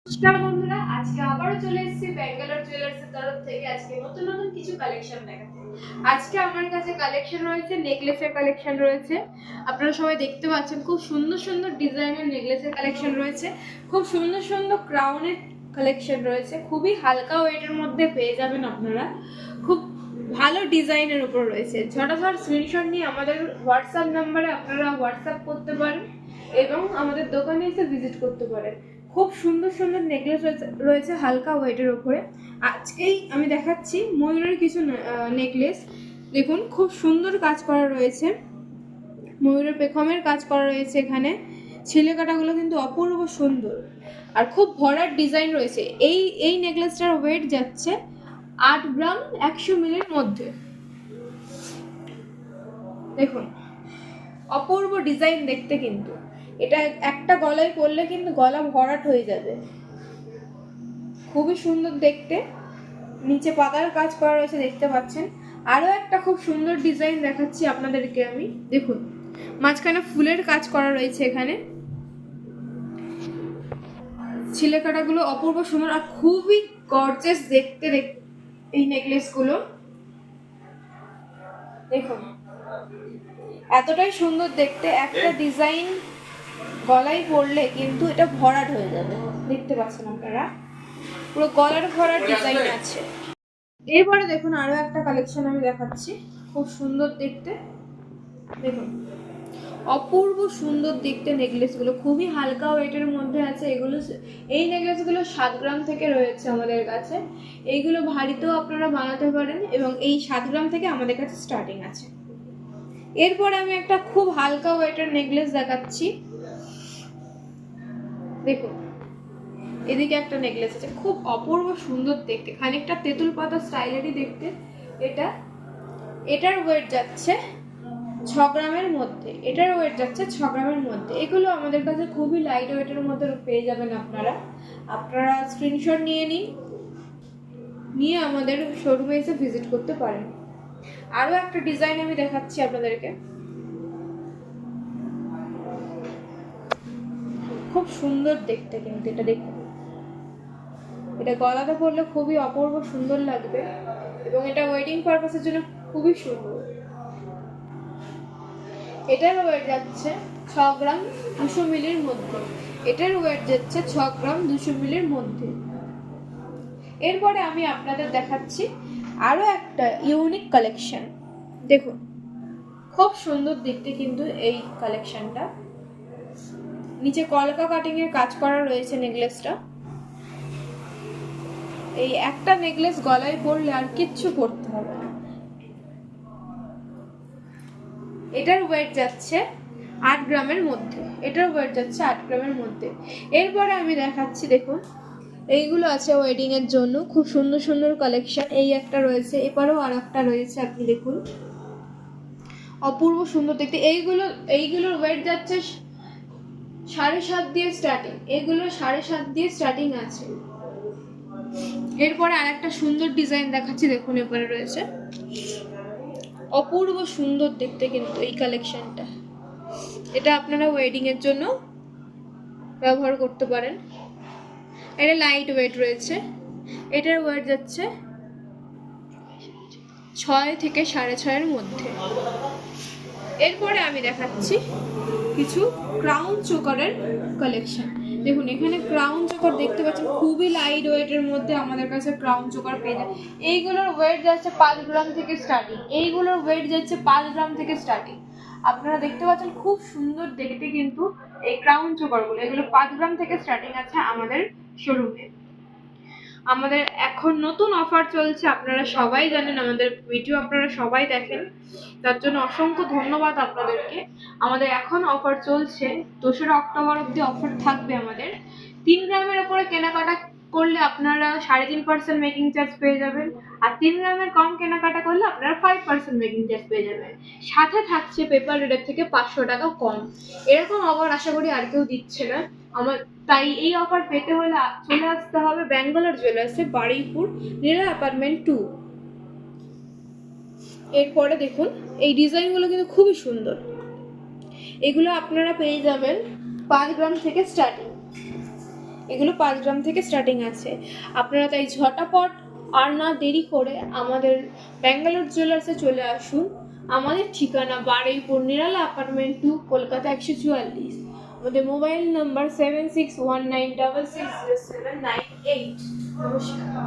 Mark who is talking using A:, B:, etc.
A: নমস্কার বন্ধুরা, আজকে আবারও চলে এসেছি ব্যাঙ্গালোর জুয়েলার্সের তরফ থেকে আজকে নতুন নতুন কিছু কালেকশন দেখাতে। আজকে আমার কাছে কালেকশন রয়েছে, নেকলেসের কালেকশন রয়েছে। আপনারা সবাই দেখতে পাচ্ছেন খুব সুন্দর সুন্দর ডিজাইনের নেকলেসের কালেকশন রয়েছে, খুব সুন্দর সুন্দর ক্রাউনের কালেকশন রয়েছে, খুবই হালকা ওয়েটের মধ্যে পেয়ে যাবেন আপনারা, খুব ভালো ডিজাইনের উপর রয়েছে। ঝটাঝট স্ক্রিনশট নিয়ে আমাদের হোয়াটসঅ্যাপ নাম্বারে আপনারা হোয়াটসঅ্যাপ করতে পারেন এবং আমাদের দোকানে এসে ভিজিট করতে পারেন। খুব সুন্দর সুন্দর নেকলেস রয়েছে হালকা ওয়েটের উপরে। আজকেই আমি দেখাচ্ছি ময়ূরের কিছু নেকলেস। দেখুন খুব সুন্দর কাজ করা রয়েছে, ময়ূরের পেখমের কাজ করা রয়েছে, এখানে ছিলে কাটাগুলো কিন্তু অপূর্ব সুন্দর আর খুব ভরাট ডিজাইন রয়েছে। এই নেকলেসটার ওয়েট যাচ্ছে 8 গ্রাম 100 মিলির মধ্যে। দেখুন অপূর্ব ডিজাইন দেখতে, কিন্তু এটা একটা গলায় পরলে কিন্তু গলা ভরাট হয়ে যাবে, খুবই সুন্দর দেখতে। নিচে পাতার কাজ করা রয়েছে দেখতে পাচ্ছেন। আরো একটা খুব সুন্দর ডিজাইন দেখাচ্ছি আপনাদেরকে আমি। দেখুন মাঝখানে ফুলের কাজ করা রয়েছে, এখানে ছিলে কাটাগুলো অপূর্ব সুন্দর আর খুবই গর্জিয়াস দেখতে এই নেকলেসগুলো। দেখুন এতটাই সুন্দর দেখতে, একটা ডিজাইন গলায় পরলে কিন্তু এটা ভরাট হয়ে যাবে, দেখতে পাচ্ছেন আপনারা পুরো গলার ভরাট ডিজাইন আছে। এরপরে দেখুন আরো একটা কালেকশন আমি দেখাচ্ছি, খুব সুন্দর দেখতে। দেখুন অপূর্ব সুন্দর দেখতে নেকলেসগুলো, খুবই হালকা ওয়েটের মধ্যে আছে এগুলো। এই নেকলেসগুলো 7 গ্রাম থেকে রয়েছে আমাদের কাছে। এইগুলো ভারীতেও আপনারা বানাতে পারেন এবং এই 7 গ্রাম থেকে আমাদের কাছে স্টার্টিং আছে। এরপরে আমি একটা খুব হালকা ওয়েটের নেকলেস দেখাচ্ছি। দেখুন এদিকে একটা নেকলেস আছে, খুব অপূর্ব সুন্দর দেখতে, খানিকটা তেঁতুল পাতা স্টাইলেরই দেখতে। এটার ওয়েট যাচ্ছে 6 গ্রামের মধ্যে, এটার ওয়েট যাচ্ছে 6 গ্রামের মধ্যে। এগুলো আমাদের কাছে খুবই লাইট ওয়েটের মধ্যে পেয়ে যাবেন আপনারা স্ক্রিনশট নিয়ে আমাদের শোরুমে এসে ভিজিট করতে পারেন। আরো একটা ডিজাইন আমি দেখাচ্ছি আপনাদেরকে, খুব সুন্দর দেখতে, কিন্তু এটা দেখুন, এটা গলাতে পরলে খুবই অপূর্ব সুন্দর লাগবে এবং এটা ওয়েডিং পারপাসের জন্য খুবই সুন্দর। এটার ওয়েট যাচ্ছে 6 গ্রাম 200 মিলির মধ্যে, এটার ওয়েট যাচ্ছে 6 গ্রাম 200 মিলির মধ্যে। এরপরে আমি আপনাদের দেখাচ্ছি আরো একটা ইউনিক কালেকশন। দেখুন খুব সুন্দর দেখতে কিন্তু এই কালেকশনটা, নিচে কলকা কাটিং এর কাজ করা রয়েছে নেকলেসটা। এই একটা নেকলেস গলায় পরলে আর কিচ্ছু পরতে হবে না। এটার ওয়েট যাচ্ছে 8 গ্রামের মধ্যে, এটার ওয়েট যাচ্ছে 8 গ্রামের মধ্যে। এরপরে আমি দেখাচ্ছি, দেখুন এইগুলো আছে ওয়েডিং এর জন্য, খুব সুন্দর সুন্দর কালেকশন। এই একটা রয়েছে, এপারেও আর একটা রয়েছে, আপনি দেখুন অপূর্ব সুন্দর দেখতে। এইগুলোর ওয়েট যাচ্ছে 7.5 দিয়ে স্টার্টিং, এগুলো 7.5 দিয়ে স্টার্টিং আছে। এরপরে আর একটা সুন্দর ডিজাইন দেখাচ্ছি, দেখুন এপারে রয়েছে, অপূর্ব সুন্দর দেখতে কিন্তু এই কালেকশনটা। এটা আপনারা ওয়েডিং এর জন্য ব্যবহার করতে পারেন। এটা লাইট ওয়েট রয়েছে, এটার ওয়েট যাচ্ছে 6 থেকে 6.5 এর মধ্যে। এরপরে আমি দেখাচ্ছি কিছু ক্রাউন চোকারের কালেকশন। দেখুন এখানে ক্রাউন চোকার দেখতে পাচ্ছেন, খুবই লাইট ওয়েটের মধ্যে আমাদের কাছে ক্রাউন চোকার পেয়ে যায়। এইগুলোর ওয়েট যাচ্ছে 5 গ্রাম থেকে স্টার্টিং, এইগুলোর ওয়েট যাচ্ছে 5 গ্রাম থেকে স্টার্টিং। আপনারা দেখতে পাচ্ছেন খুব সুন্দর দেখতে কিন্তু এই ক্রাউন চোকারগুলো, এগুলো 5 গ্রাম থেকে স্টার্টিং আছে আমাদের শোরুমে। আমাদের এখন নতুন অফার চলছে, আপনারা সবাই জানেন, আমাদের ভিডিও আপনারা সবাই দেখেন, তার জন্য অসংখ্য ধন্যবাদ আপনাদেরকে। আমাদের এখন অফার চলছে, 2রা অক্টোবর অবধি অফার থাকবে আমাদের। 3 গ্রামের উপরে কেনাকাটা করলে আপনারা 3.5% মেকিং চার্জ পেয়ে যাবেন, আর 3 গ্রামের কম কেনাকাটা করলে আপনারা 5% মেকিং চার্জ পেয়ে যাবেন। সাথে থাকছে পেপার রেটের থেকে 500 টাকা কম। এরকম অফার আশা করি আর কেউ দিচ্ছে না। তাই এই অফার পেতে হলে চলে আসতে হবে ব্যাঙ্গালোর জুয়েলার্সে, বারুইপুর, নীলা অ্যাপার্টমেন্ট 2। এরপরে দেখুন এই ডিজাইনগুলো কিন্তু খুবই সুন্দর, এগুলো আপনারা পেয়ে যাবেন 5 গ্রাম থেকে স্টার্টিং। এগুলো 5 গ্রাম থেকে স্টার্টিং আছে। আপনারা তাই ঝটাপট আর না দেরি করে আমাদের ব্যাঙ্গালোর জুয়েলার্সে চলে আসুন। আমাদের ঠিকানা বারুইপুর নিরালা অ্যাপার্টমেন্ট 2, কলকাতা 144। আমাদের মোবাইল নাম্বার 7619660798। নমস্কার।